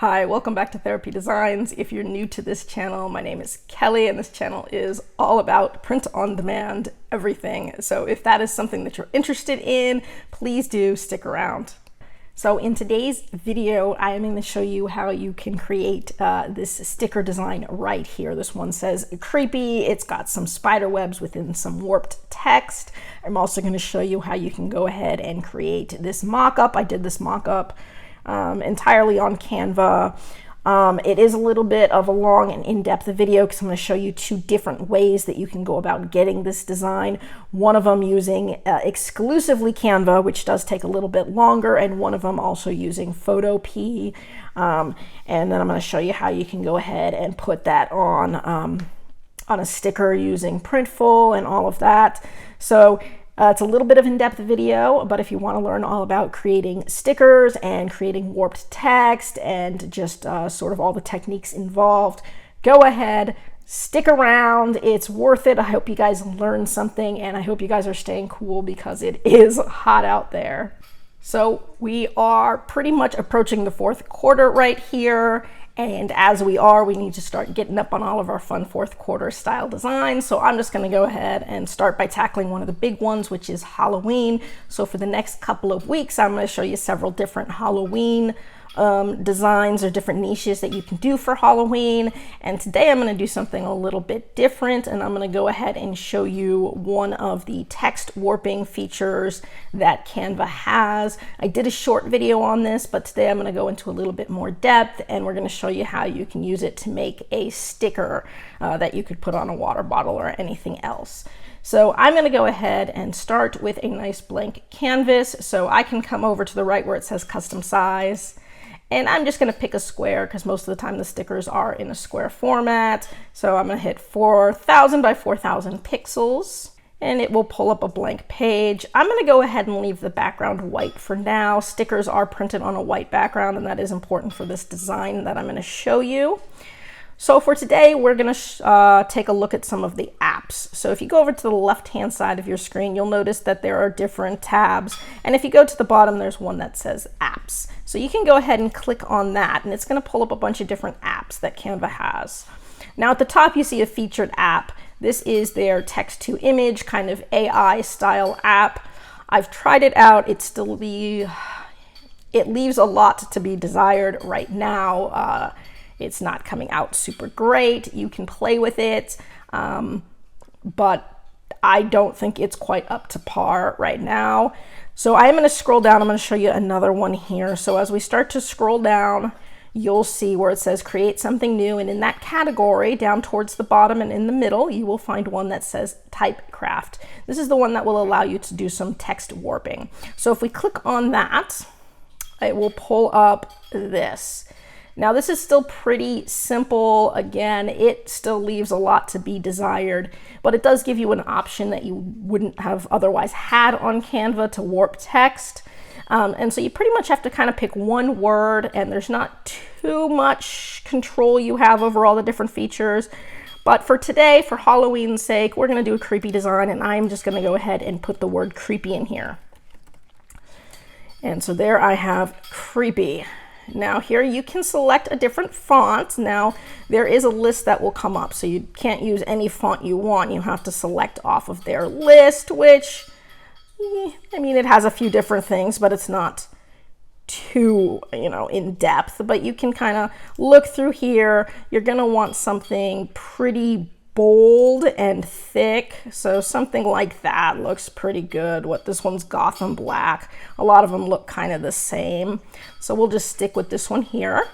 Hi, welcome back to Therapy Designs. If you're new to this channel, my name is Kelly and this channel is all about print on demand everything. So if that is something that you're interested in, please do stick around. So in today's video, I am going to show you how you can create this sticker design right here. This one says creepy. It's got some spider webs within some warped text. I'm also going to show you how you can go ahead and create this mock-up. I did this mock-up entirely on Canva. It is a little bit of a long and in-depth video because I'm going to show you two different ways that you can go about getting this design. One of them using exclusively Canva, which does take a little bit longer, and one of them also using Photopea. And then I'm going to show you how you can go ahead and put that on a sticker using Printful and all of that. So it's a little bit of in-depth video, but if you want to learn all about creating stickers and creating warped text and just sort of all the techniques involved, go ahead, stick around. It's worth it. I hope you guys learned something, and I hope you guys are staying cool because it is hot out there. So we are pretty much approaching the fourth quarter right here. And as we are, we need to start getting up on all of our fun fourth quarter style designs. So I'm just going to go ahead and start by tackling one of the big ones, which is Halloween. So for the next couple of weeks, I'm going to show you several different Halloween designs or different niches that you can do for Halloween. And today I'm going to do something a little bit different, and I'm going to go ahead and show you one of the text warping features that Canva has. I did a short video on this, but today I'm going to go into a little bit more depth, and we're going to show you how you can use it to make a sticker that you could put on a water bottle or anything else. So I'm going to go ahead and start with a nice blank canvas. So I can come over to the right where it says custom size. And I'm just going to pick a square because most of the time the stickers are in a square format. So I'm going to hit 4000 by 4000 pixels and it will pull up a blank page. I'm going to go ahead and leave the background white for now. Stickers are printed on a white background, and that is important for this design that I'm going to show you. So for today, we're going to take a look at some of the apps. So if you go over to the left-hand side of your screen, you'll notice that there are different tabs. And if you go to the bottom, there's one that says apps. So you can go ahead and click on that, and it's going to pull up a bunch of different apps that Canva has. Now at the top, you see a featured app. This is their text-to-image kind of AI style app. I've tried it out. It leaves a lot to be desired right now. It's not coming out super great. You can play with it, but I don't think it's quite up to par right now. So I'm going to scroll down. I'm going to show you another one here. So as we start to scroll down, you'll see where it says create something new. And in that category, down towards the bottom and in the middle, you will find one that says Typecraft. This is the one that will allow you to do some text warping. So if we click on that, it will pull up this. Now this is still pretty simple. Again, it still leaves a lot to be desired, but it does give you an option that you wouldn't have otherwise had on Canva to warp text. And so you pretty much have to kind of pick one word, and there's not too much control you have over all the different features. But for today, for Halloween's sake, we're going to do a creepy design, and I'm just going to go ahead and put the word creepy in here. And so there I have creepy. Now here you can select a different font. Now there is a list that will come up, so you can't use any font you want. You have to select off of their list, which, I mean, it has a few different things, but it's not too, in depth. But you can kind of look through here. You're going to want something pretty bold and thick, so something like that looks pretty good. This one's Gotham black. A lot of them look kind of the same, so we'll just stick with this one here.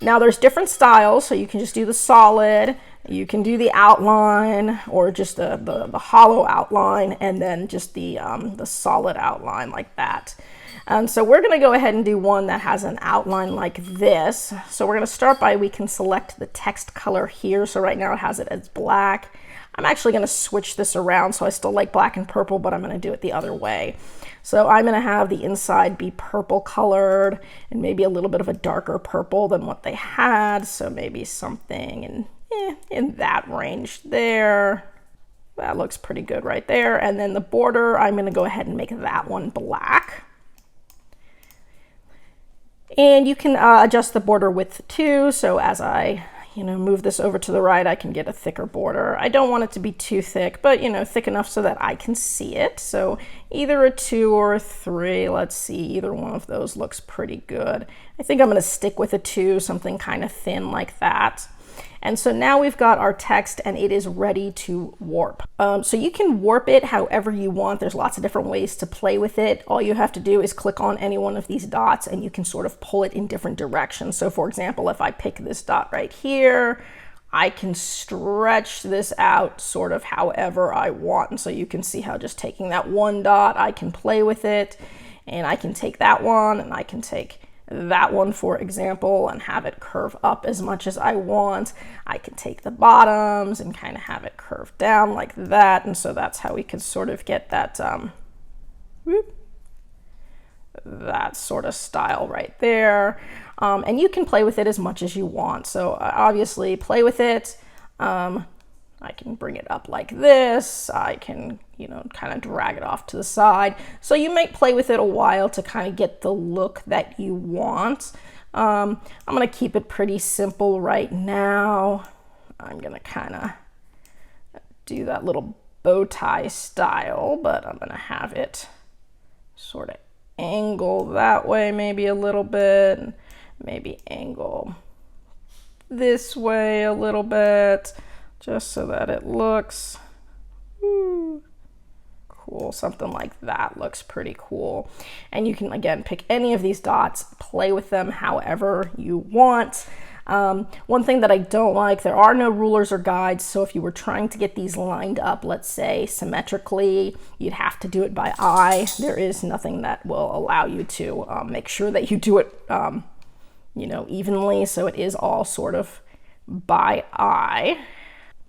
Now there's different styles, so you can just do the solid, you can do the outline, or just the hollow outline, and then just the solid outline like that. And so we're going to go ahead and do one that has an outline like this. So we're going to start by, we can select the text color here. So right now it has it as black. I'm actually going to switch this around. So I still like black and purple, but I'm going to do it the other way. So I'm going to have the inside be purple colored and maybe a little bit of a darker purple than what they had. So maybe something in that range there. That looks pretty good right there. And then the border, I'm going to go ahead and make that one black. And you can adjust the border width too. So as I, move this over to the right, I can get a thicker border. I don't want it to be too thick, but thick enough so that I can see it. So either a 2 or a 3, let's see, either one of those looks pretty good. I think I'm gonna stick with a 2, something kind of thin like that. And so now we've got our text and it is ready to warp. So you can warp it however you want. There's lots of different ways to play with it. All you have to do is click on any one of these dots and you can sort of pull it in different directions. So for example, if I pick this dot right here, I can stretch this out sort of however I want. And so you can see how just taking that one dot, I can play with it, and I can take that one and I can take that one, for example, and have it curve up as much as I want. I can take the bottoms and kind of have it curve down like that. And so that's how we could sort of get that, that sort of style right there. And you can play with it as much as you want. So obviously play with it. I can bring it up like this. I can, kind of drag it off to the side. So you might play with it a while to kind of get the look that you want. I'm going to keep it pretty simple right now. I'm going to kind of do that little bow tie style, but I'm going to have it sort of angle that way maybe a little bit, and maybe angle this way a little bit, just so that it looks cool. Something like that looks pretty cool. And you can, again, pick any of these dots, play with them however you want. One thing that I don't like, there are no rulers or guides. So if you were trying to get these lined up, let's say symmetrically, you'd have to do it by eye. There is nothing that will allow you to make sure that you do it, evenly. So it is all sort of by eye.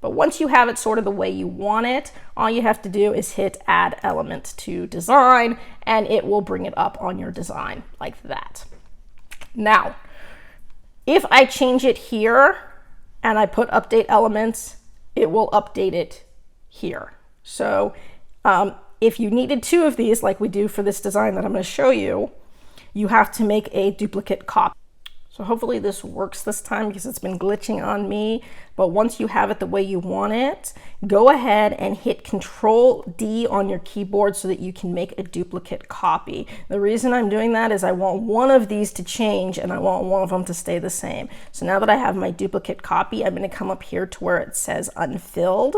But once you have it sort of the way you want it, all you have to do is hit add element to design and it will bring it up on your design like that. Now, if I change it here and I put update elements, it will update it here. So if you needed 2 of these, like we do for this design that I'm going to show you, you have to make a duplicate copy. So hopefully this works this time because it's been glitching on me. But once you have it the way you want it, go ahead and hit Control D on your keyboard so that you can make a duplicate copy. The reason I'm doing that is I want one of these to change and I want one of them to stay the same. So now that I have my duplicate copy, I'm going to come up here to where it says unfilled,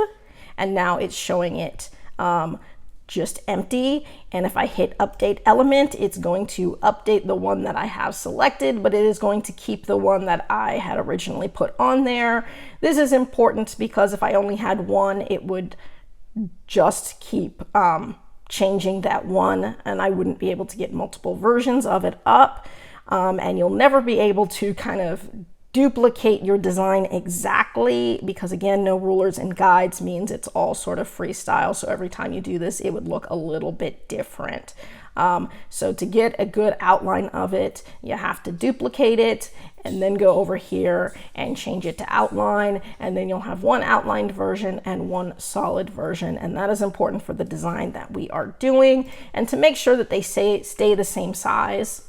and now it's showing it just empty. And if I hit update element, it's going to update the one that I have selected, but it is going to keep the one that I had originally put on there. This is important because if I only had one, it would just keep changing that one and I wouldn't be able to get multiple versions of it up. And you'll never be able to kind of duplicate your design exactly because, again, no rulers and guides means it's all sort of freestyle. So every time you do this, it would look a little bit different. So to get a good outline of it, you have to duplicate it and then go over here and change it to outline. And then you'll have one outlined version and one solid version. And that is important for the design that we are doing. And to make sure that they stay the same size,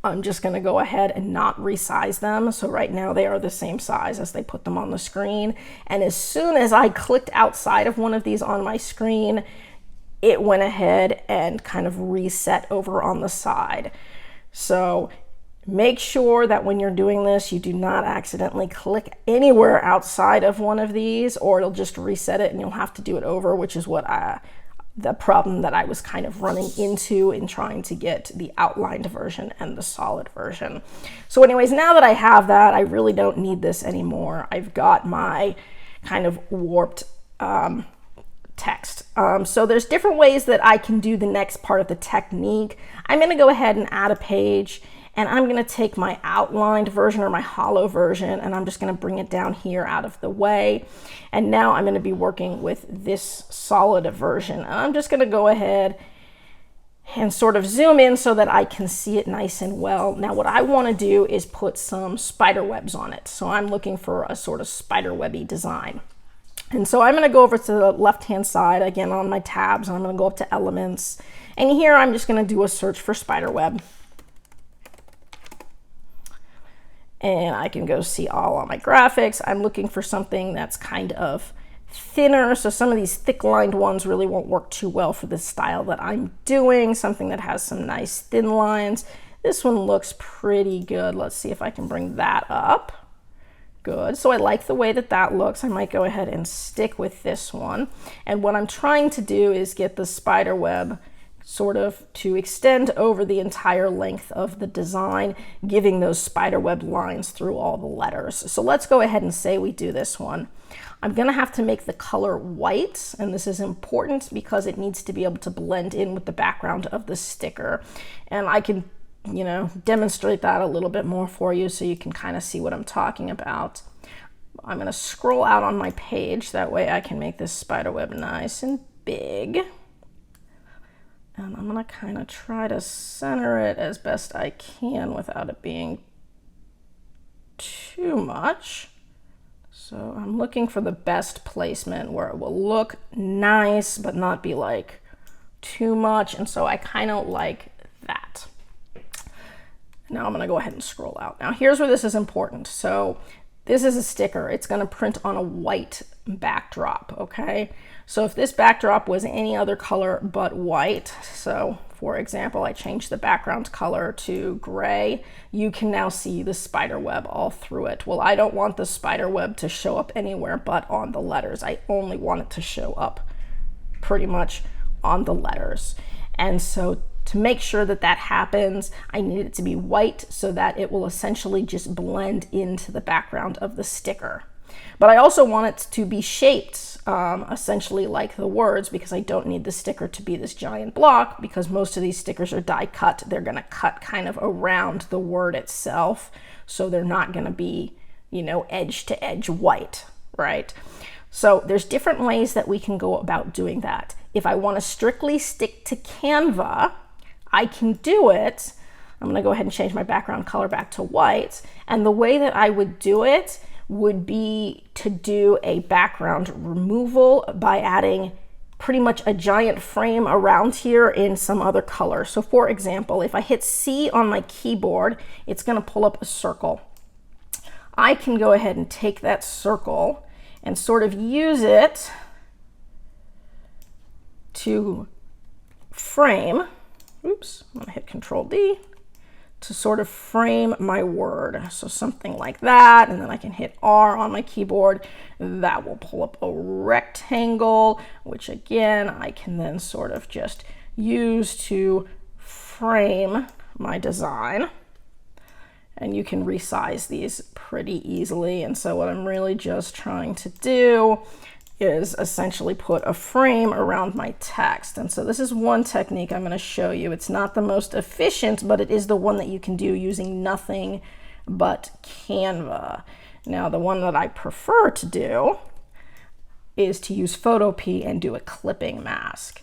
I'm just going to go ahead and not resize them. So right now they are the same size as they put them on the screen. And as soon as I clicked outside of one of these on my screen, it went ahead and kind of reset over on the side. So make sure that when you're doing this, you do not accidentally click anywhere outside of one of these, or it'll just reset it and you'll have to do it over, which is what the problem that I was kind of running into in trying to get the outlined version and the solid version. So anyways, now that I have that, I really don't need this anymore. I've got my kind of warped text. So there's different ways that I can do the next part of the technique. I'm going to go ahead and add a page, and I'm going to take my outlined version or my hollow version, and I'm just going to bring it down here out of the way. And now I'm going to be working with this solid version. And I'm just going to go ahead and sort of zoom in so that I can see it nice and well. Now what I want to do is put some spider webs on it. So I'm looking for a sort of spider webby design. And so I'm going to go over to the left-hand side again on my tabs, and I'm going to go up to elements. And here I'm just going to do a search for spider web. and I can go see all on my graphics. I'm looking for something that's kind of thinner, so some of these thick lined ones really won't work too well for the style that I'm doing. Something that has some nice thin lines. This one looks pretty good. Let's see if I can bring that up. Good. So I like the way that that looks. I might go ahead and stick with this one. And what I'm trying to do is get the spider web sort of to extend over the entire length of the design, giving those spider web lines through all the letters. So let's go ahead and say we do this one. I'm going to have to make the color white, and this is important because it needs to be able to blend in with the background of the sticker. And I can, you know, demonstrate that a little bit more for you so you can kind of see what I'm talking about. I'm going to scroll out on my page, that way I can make this spider web nice and big. And I'm going to kind of try to center it as best I can without it being too much. So I'm looking for the best placement where it will look nice but not be like too much, and so I kind of like that. Now I'm going to go ahead and scroll out. Now here's where this is important. So this is a sticker. It's going to print on a white backdrop, okay? So if this backdrop was any other color but white, so for example, I changed the background color to gray, you can now see the spider web all through it. Well, I don't want the spider web to show up anywhere but on the letters. I only want it to show up pretty much on the letters. And so to make sure that that happens, I need it to be white so that it will essentially just blend into the background of the sticker. But I also want it to be shaped essentially like the words, because I don't need the sticker to be this giant block, because most of these stickers are die cut. They're going to cut kind of around the word itself, so they're not going to be, you know, edge to edge white, right? So there's different ways that we can go about doing that. If I want to strictly stick to Canva, I can do it. I'm going to go ahead and change my background color back to white, and the way that I would do it would be to do a background removal by adding pretty much a giant frame around here in some other color. So for example, if I hit C on my keyboard, it's going to pull up a circle. I can go ahead and take that circle and sort of use it to frame, oops, I'm going to hit Control D, to sort of frame my word. So something like that, and then I can hit R on my keyboard. That will pull up a rectangle, which again, I can then sort of just use to frame my design. And you can resize these pretty easily. And so what I'm really just trying to do is essentially put a frame around my text. And so this is one technique I'm going to show you. It's not the most efficient, but it is the one that you can do using nothing but Canva. Now, the one that I prefer to do is to use Photopea and do a clipping mask.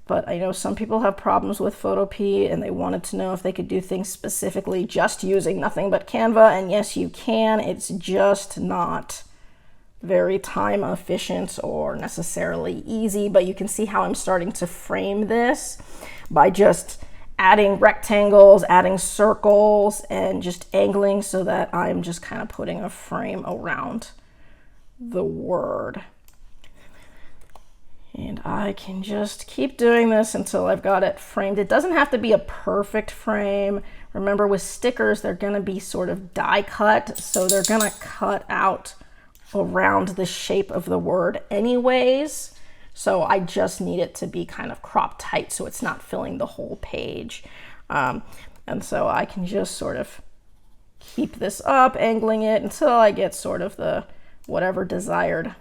But I know some people have problems with Photopea and they wanted to know if they could do things specifically just using nothing but Canva. And yes, you can. It's just not very time efficient or necessarily easy, but you can see how I'm starting to frame this by just adding rectangles, adding circles, and just angling so that I'm just kind of putting a frame around the word. And I can just keep doing this until I've got it framed. It doesn't have to be a perfect frame. Remember, with stickers, they're going to be sort of die cut, so they're going to cut out around the shape of the word anyways. So I just need it to be kind of cropped tight so it's not filling the whole page. And so I can just sort of keep this up, angling it until I get sort of the whatever desired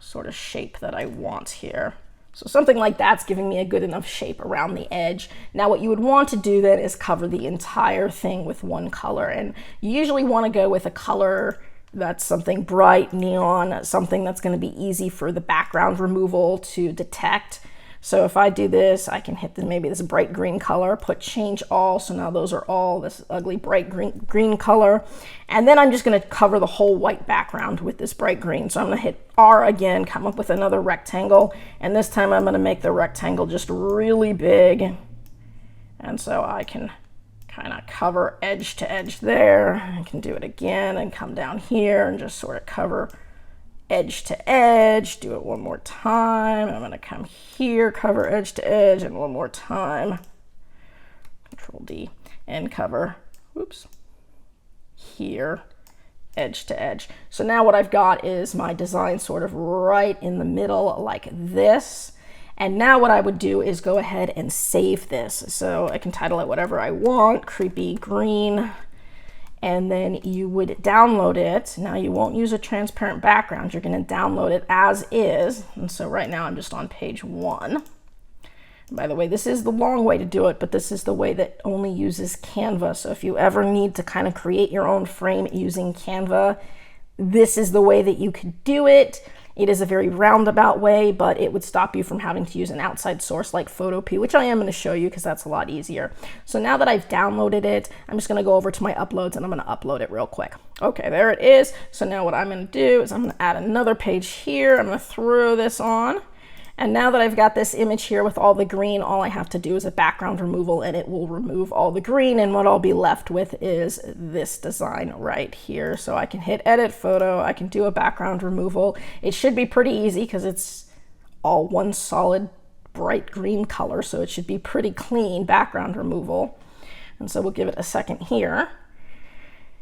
sort of shape that I want here. So something like that's giving me a good enough shape around the edge. Now what you would want to do then is cover the entire thing with one color. And you usually want to go with a color that's something bright, neon, something that's going to be easy for the background removal to detect. So if I do this, I can hit maybe this bright green color, put change all. So now those are all this ugly bright green color. And then I'm just going to cover the whole white background with this bright green. So I'm going to hit R again, come up with another rectangle. And this time I'm going to make the rectangle just really big. And so I can kind of cover edge to edge there. I can do it again and come down here and just sort of cover edge to edge. Do it one more time. I'm going to come here, cover edge to edge, and one more time. Control D and cover, whoops, here, edge to edge. So now what I've got is my design sort of right in the middle like this. And now what I would do is go ahead and save this. So I can title it whatever I want, creepy green, and then you would download it. Now you won't use a transparent background. You're going to download it as is. And so right now I'm just on page 1. By the way, this is the long way to do it, but this is the way that only uses Canva. So if you ever need to kind of create your own frame using Canva, this is the way that you could do it. It is a very roundabout way, but it would stop you from having to use an outside source like Photopea, which I am going to show you because that's a lot easier. So now that I've downloaded it, I'm just going to go over to my uploads and I'm going to upload it real quick. Okay, there it is. So now what I'm going to do is I'm going to add another page here. I'm going to throw this on. And now that I've got this image here with all the green, all I have to do is a background removal and it will remove all the green. And what I'll be left with is this design right here. So I can hit edit photo, I can do a background removal. It should be pretty easy because it's all one solid bright green color. So it should be pretty clean background removal. And so we'll give it a second here.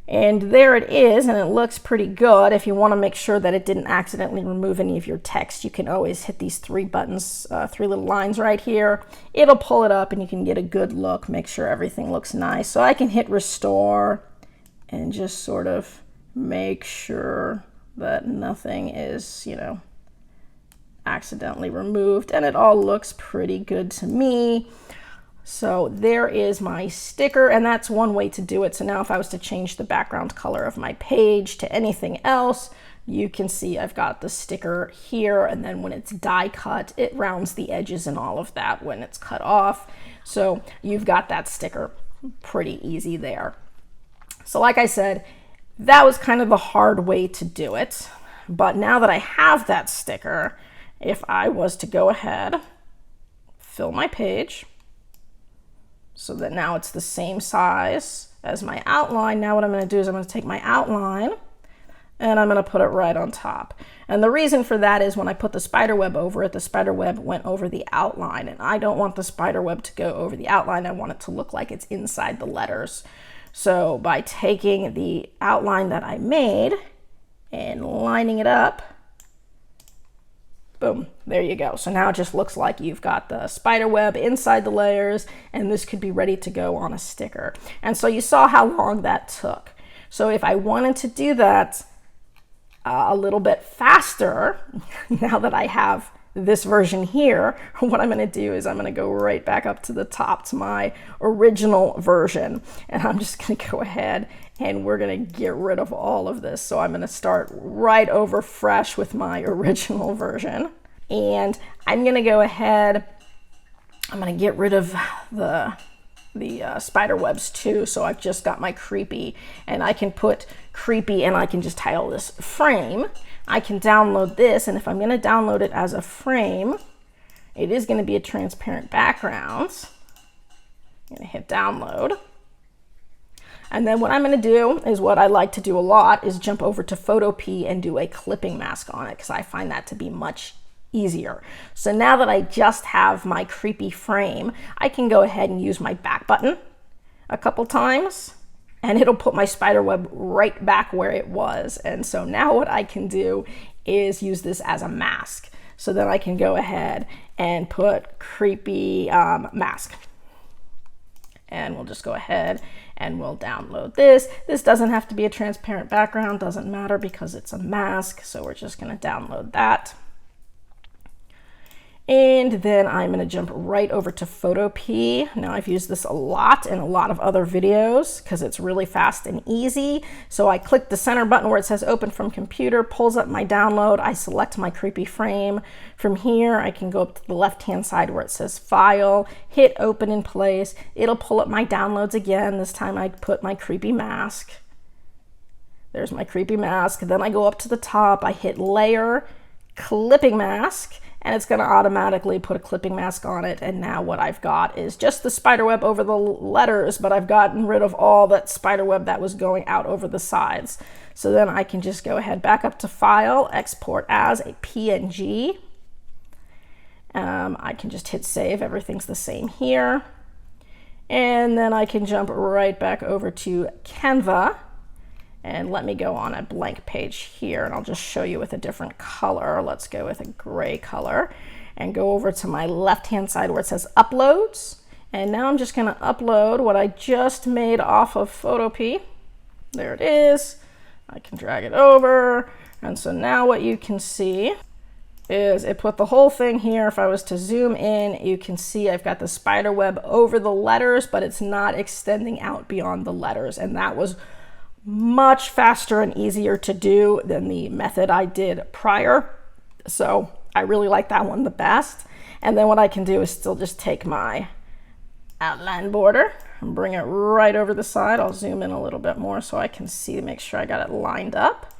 And there it is, and it looks pretty good. If you want to make sure that it didn't accidentally remove any of your text, you can always hit these 3 buttons, 3 little lines right here. It'll pull it up and you can get a good look, make sure everything looks nice. So I can hit restore and just sort of make sure that nothing is, you know, accidentally removed, and it all looks pretty good to me. So there is my sticker, and that's one way to do it. So now if I was to change the background color of my page to anything else, you can see I've got the sticker here, and then when it's die cut, it rounds the edges and all of that when it's cut off. So you've got that sticker pretty easy there. So like I said, that was kind of the hard way to do it. But now that I have that sticker, if I was to go ahead, fill my page, so that now it's the same size as my outline. Now what I'm going to do is I'm going to take my outline and I'm going to put it right on top. And the reason for that is when I put the spiderweb over it, the spiderweb went over the outline, and I don't want the spiderweb to go over the outline. I want it to look like it's inside the letters. So by taking the outline that I made and lining it up, boom, there you go. So now it just looks like you've got the spider web inside the layers, and this could be ready to go on a sticker. And so you saw how long that took. So if I wanted to do that a little bit faster, now that I have this version here, what I'm going to do is I'm going to go right back up to the top to my original version, and I'm just going to go ahead and we're going to get rid of all of this. So I'm going to start right over fresh with my original version, and I'm going to go ahead, I'm going to get rid of the spider webs too. So I've just got my creepy, and I can put creepy and I can just title this frame. I can download this, and if I'm going to download it as a frame, it is going to be a transparent background. I'm going to hit download. And then what I'm going to do is what I like to do a lot is jump over to Photopea and do a clipping mask on it, because I find that to be much easier. So now that I just have my creepy frame, I can go ahead and use my back button a couple times, and it'll put my spider web right back where it was. And so now what I can do is use this as a mask. So then I can go ahead and put creepy mask. And we'll just go ahead and we'll download this. This doesn't have to be a transparent background, doesn't matter because it's a mask. So we're just going to download that. And then I'm going to jump right over to Photopea. Now I've used this a lot in a lot of other videos because it's really fast and easy. So I click the center button where it says open from computer, pulls up my download. I select my creepy frame. From here, I can go up to the left-hand side where it says file, hit open in place. It'll pull up my downloads again. This time I put my creepy mask. There's my creepy mask. Then I go up to the top, I hit layer, clipping mask. and it's going to automatically put a clipping mask on it. And now what I've got is just the spiderweb over the letters, but I've gotten rid of all that spiderweb that was going out over the sides. So then I can just go ahead, back up to File, Export as a PNG. I can just hit save. Everything's the same here. And then I can jump right back over to Canva. And let me go on a blank page here, and I'll just show you with a different color. Let's go with a gray color and go over to my left-hand side where it says Uploads. And now I'm just going to upload what I just made off of Photopea. There it is. I can drag it over. And so now what you can see is it put the whole thing here. If I was to zoom in, you can see I've got the spider web over the letters, but it's not extending out beyond the letters. And that was much faster and easier to do than the method I did prior. So I really like that one the best. And then what I can do is still just take my outline border and bring it right over the side. I'll zoom in a little bit more so I can see, make sure I got it lined up.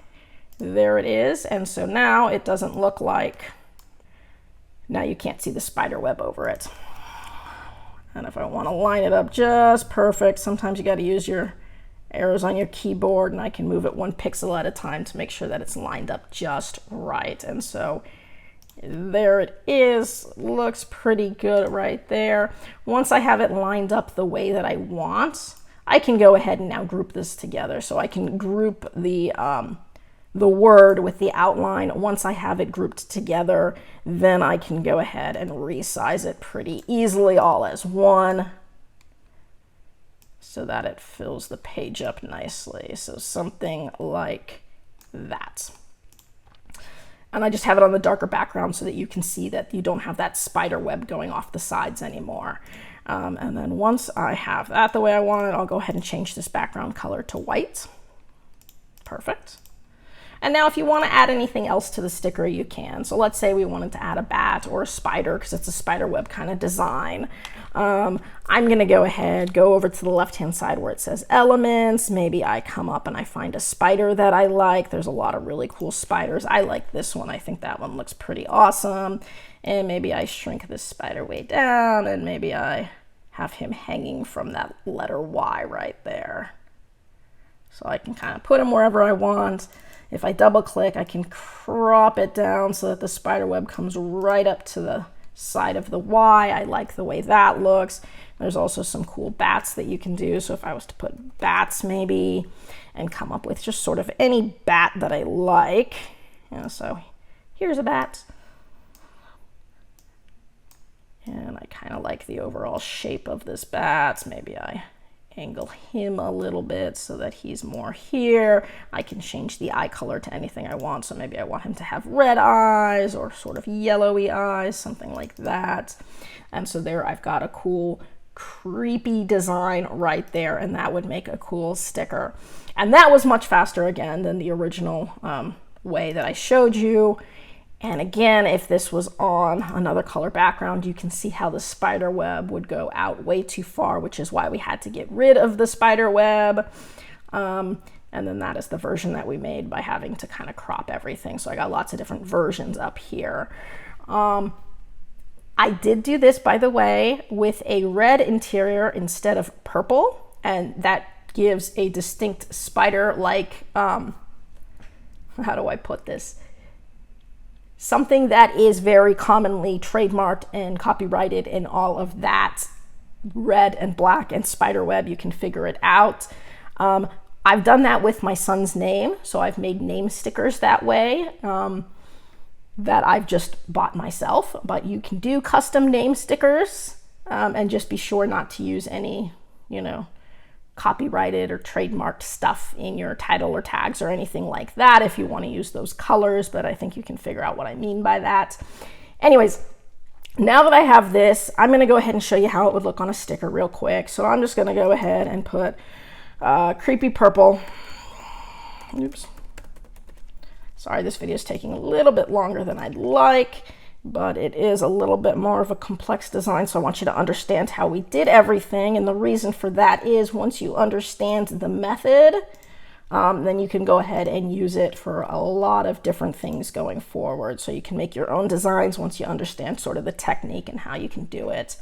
There it is. And so now it doesn't look like, now you can't see the spider web over it. And if I want to line it up just perfect, sometimes you got to use your arrows on your keyboard, and I can move it 1 pixel at a time to make sure that it's lined up just right. And so there it is. Looks pretty good right there. Once I have it lined up the way that I want, I can go ahead and now group this together. So I can group the word with the outline. Once I have it grouped together, then I can go ahead and resize it pretty easily all as one, so that it fills the page up nicely. So something like that. And I just have it on the darker background so that you can see that you don't have that spider web going off the sides anymore. And then once I have that the way I want it, I'll go ahead and change this background color to white. Perfect. And now if you want to add anything else to the sticker, you can. So let's say we wanted to add a bat or a spider because it's a spider web kind of design. I'm going to go ahead, go over to the left-hand side where it says Elements. Maybe I come up and I find a spider that I like. There's a lot of really cool spiders. I like this one. I think that one looks pretty awesome. And maybe I shrink this spider way down, and maybe I have him hanging from that letter Y right there. So I can kind of put him wherever I want. If I double click, I can crop it down so that the spider web comes right up to the side of the Y. I like the way that looks. There's also some cool bats that you can do. So if I was to put bats maybe and come up with just sort of any bat that I like, so here's a bat. And I kind of like the overall shape of this bat. Maybe I angle him a little bit so that he's more here. I can change the eye color to anything I want. So maybe I want him to have red eyes or sort of yellowy eyes, something like that. And so there I've got a cool, creepy design right there, and that would make a cool sticker. And that was much faster again than the original way that I showed you. And again, if this was on another color background, you can see how the spider web would go out way too far, which is why we had to get rid of the spider web. And then that is the version that we made by having to kind of crop everything. So I got lots of different versions up here. I did do this, by the way, with a red interior instead of purple, and that gives a distinct spider-like, how do I put this? Something that is very commonly trademarked and copyrighted in all of that red and black and spider web. You can figure it out. I've done that with my son's name. So I've made name stickers that way that I've just bought myself. But you can do custom name stickers and just be sure not to use any, copyrighted or trademarked stuff in your title or tags or anything like that if you want to use those colors, but I think you can figure out what I mean by that. Anyways, now that I have this, I'm going to go ahead and show you how it would look on a sticker real quick. So I'm just going to go ahead and put creepy purple. Oops. Sorry, this video is taking a little bit longer than I'd like, but it is a little bit more of a complex design, so I want you to understand how we did everything. And the reason for that is once you understand the method, then you can go ahead and use it for a lot of different things going forward. So you can make your own designs once you understand sort of the technique and how you can do it.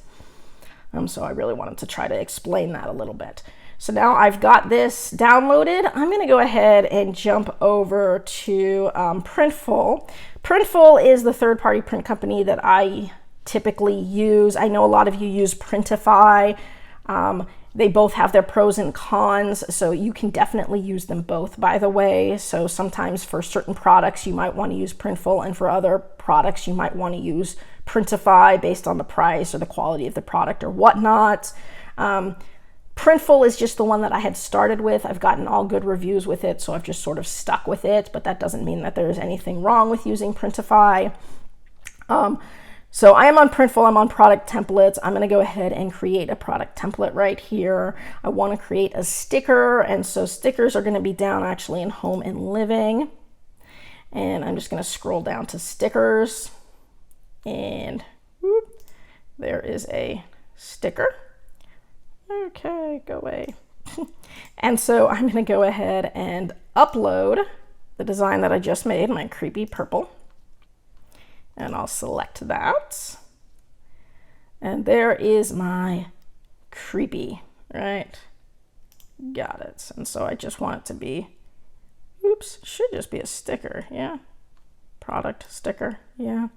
So I really wanted to try to explain that a little bit. So now I've got this downloaded. I'm going to go ahead and jump over to Printful. Printful is the third-party print company that I typically use. I know a lot of you use Printify. They both have their pros and cons, so you can definitely use them both, by the way. So sometimes for certain products, you might want to use Printful, and for other products, you might want to use Printify based on the price or the quality of the product or whatnot. Printful is just the one that I had started with. I've gotten all good reviews with it, so I've just sort of stuck with it, but that doesn't mean that there's anything wrong with using Printify. So I am on Printful, I'm on product templates. I'm gonna go ahead and create a product template right here. I wanna create a sticker, and so stickers are gonna be down actually in home and living. And I'm just gonna scroll down to stickers, and whoop, there is a sticker. Okay, go away. And so I'm gonna go ahead and upload the design that I just made, my creepy purple. And I'll select that. And there is my creepy, right? Got it. And so I just want it to be, oops, should just be a sticker, yeah. Product sticker, yeah.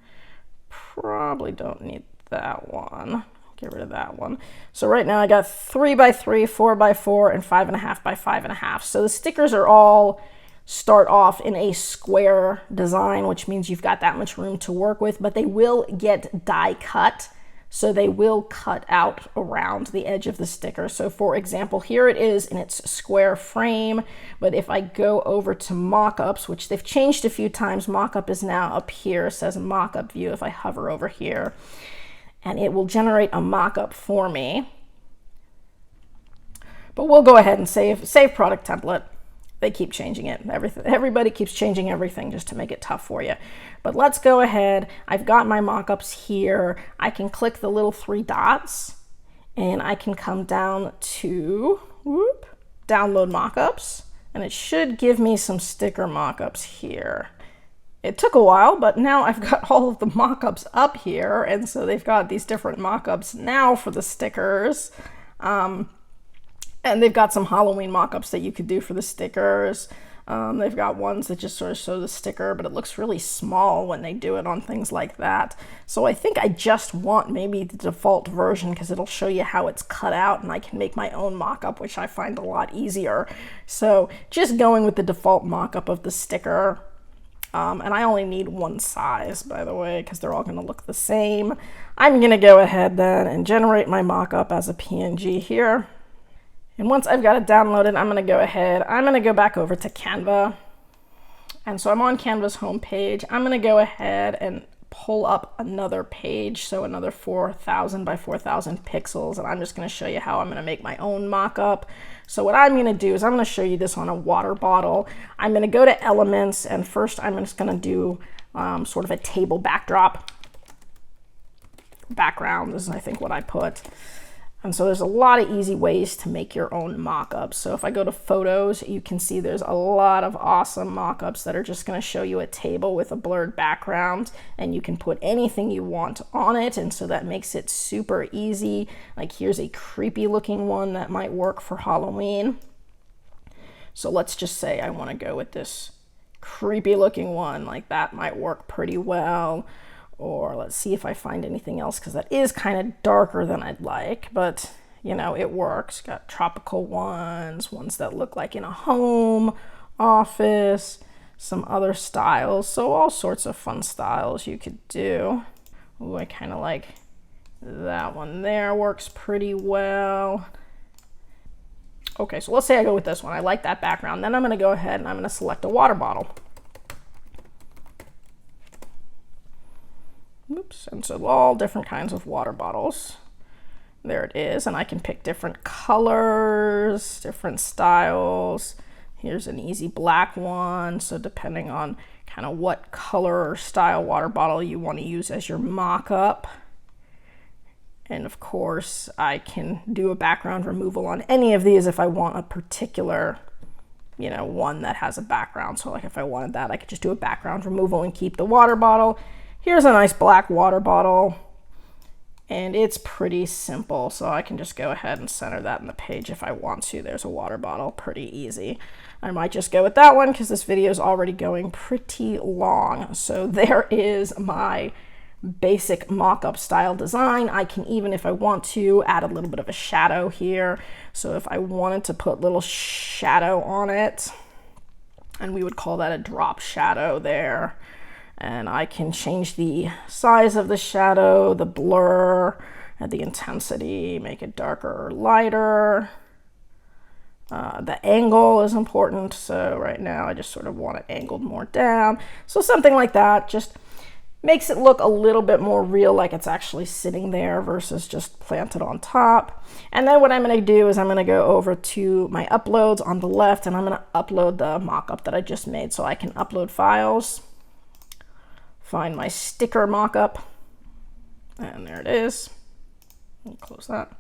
Probably don't need that one. Get rid of that one. So right now I got 3x3, 4x4, and 5.5 by 5.5. So the stickers are all start off in a square design, which means you've got that much room to work with, but they will get die cut. So they will cut out around the edge of the sticker. So for example, here it is in its square frame, but if I go over to mockups, which they've changed a few times, mockup is now up here, it says mockup view if I hover over here, and it will generate a mockup for me. But we'll go ahead and save product template. They keep changing it. Everybody keeps changing everything just to make it tough for you. But let's go ahead. I've got my mockups here. I can click the little 3 dots and I can come down to download mockups, and it should give me some sticker mockups here. It took a while, but now I've got all of the mockups up here, and so they've got these different mockups now for the stickers. And they've got some Halloween mockups that you could do for the stickers. They've got ones that just sort of show the sticker, but it looks really small when they do it on things like that. So I think I just want maybe the default version because it'll show you how it's cut out, and I can make my own mockup, which I find a lot easier. So just going with the default mockup of the sticker. And I only need one size, by the way, because they're all going to look the same. I'm going to go ahead then and generate my mockup as a PNG here. And once I've got it downloaded, I'm going to go ahead. I'm going to go back over to Canva. And so I'm on Canva's homepage. I'm going to go ahead and pull up another page, so another 4,000 by 4,000 pixels, and I'm just going to show you how I'm going to make my own mock-up. So what I'm going to do is I'm going to show you this on a water bottle. I'm going to go to elements, and first I'm just going to do sort of a table backdrop. Background is, I think, what I put. And so there's a lot of easy ways to make your own mock-ups. So if I go to photos, you can see there's a lot of awesome mock-ups that are just going to show you a table with a blurred background, and you can put anything you want on it. And so that makes it super easy. Like here's a creepy looking one that might work for Halloween. So let's just say I want to go with this creepy looking one. Like that might work pretty well. Or let's see if I find anything else, because that is kind of darker than I'd like, but you know, it works. Got tropical ones, ones that look like in a home, office, some other styles. So all sorts of fun styles you could do. Ooh, I kind of like that one there, works pretty well. Okay, so let's say I go with this one. I like that background. Then I'm going to go ahead and I'm going to select a water bottle. Oops, and so all different kinds of water bottles. There it is, and I can pick different colors, different styles. Here's an easy black one, so depending on kind of what color or style water bottle you want to use as your mock-up. And of course, I can do a background removal on any of these if I want a particular you know, one that has a background. So like if I wanted that, I could just do a background removal and keep the water bottle. Here's a nice black water bottle, and it's pretty simple. So I can just go ahead and center that in the page if I want to. There's a water bottle, pretty easy. I might just go with that one because this video is already going pretty long. So there is my basic mock-up style design. I can even, if I want to, add a little bit of a shadow here. So if I wanted to put little shadow on it, and we would call that a drop shadow there, and I can change the size of the shadow, the blur, and the intensity, make it darker or lighter. The angle is important, so right now I just sort of want it angled more down. So something like that just makes it look a little bit more real, like it's actually sitting there versus just planted on top. And then what I'm going to do is I'm going to go over to my uploads on the left, and I'm going to upload the mock-up that I just made. So I can upload files, find my sticker mock-up, and there it is. Close that.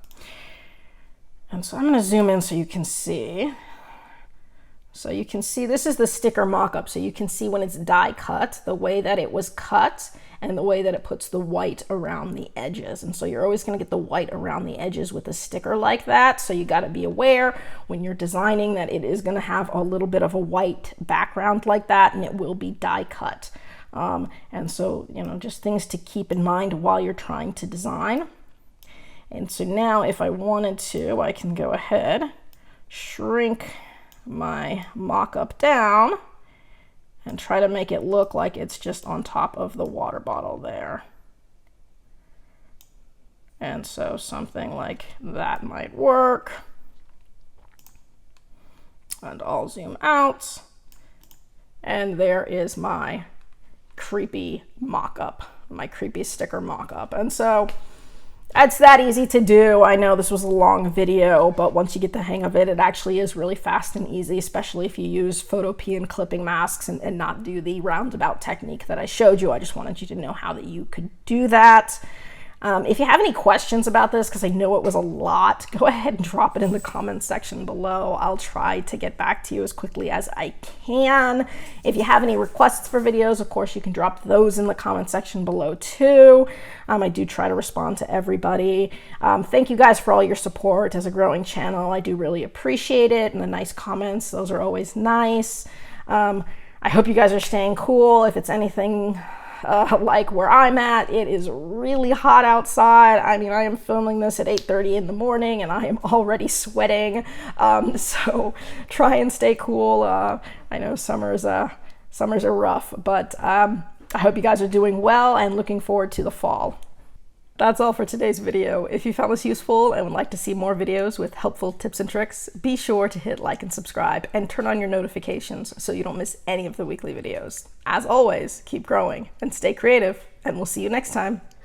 And so I'm going to zoom in so you can see. So you can see this is the sticker mock-up. So you can see when it's die cut, the way that it was cut and the way that it puts the white around the edges. And so you're always going to get the white around the edges with a sticker like that. So you got to be aware when you're designing that it is going to have a little bit of a white background like that, and it will be die cut. And so, you know, just things to keep in mind while you're trying to design. And so now if I wanted to, I can go ahead, shrink my mock-up down and try to make it look like it's just on top of the water bottle there. And so something like that might work. And I'll zoom out, and there is my creepy mock-up, my creepy sticker mock-up. And so it's that easy to do. I know this was a long video, but once you get the hang of it, it actually is really fast and easy, especially if you use Photopea and clipping masks and not do the roundabout technique that I showed you. I just wanted you to know how that you could do that. If you have any questions about this, because I know it was a lot, go ahead and drop it in the comments section below. I'll try to get back to you as quickly as I can. If you have any requests for videos, of course, you can drop those in the comment section below too. I do try to respond to everybody. Thank you guys for all your support as a growing channel. I do really appreciate it, and the nice comments, those are always nice. I hope you guys are staying cool. If it's anything like where I'm at, it is really hot outside. I mean, I am filming this at 8:30 in the morning and I am already sweating. So try and stay cool. I know summers are rough, but I hope you guys are doing well and looking forward to the fall. That's all for today's video. If you found this useful and would like to see more videos with helpful tips and tricks, be sure to hit like and subscribe and turn on your notifications so you don't miss any of the weekly videos. As always, keep growing and stay creative, and we'll see you next time.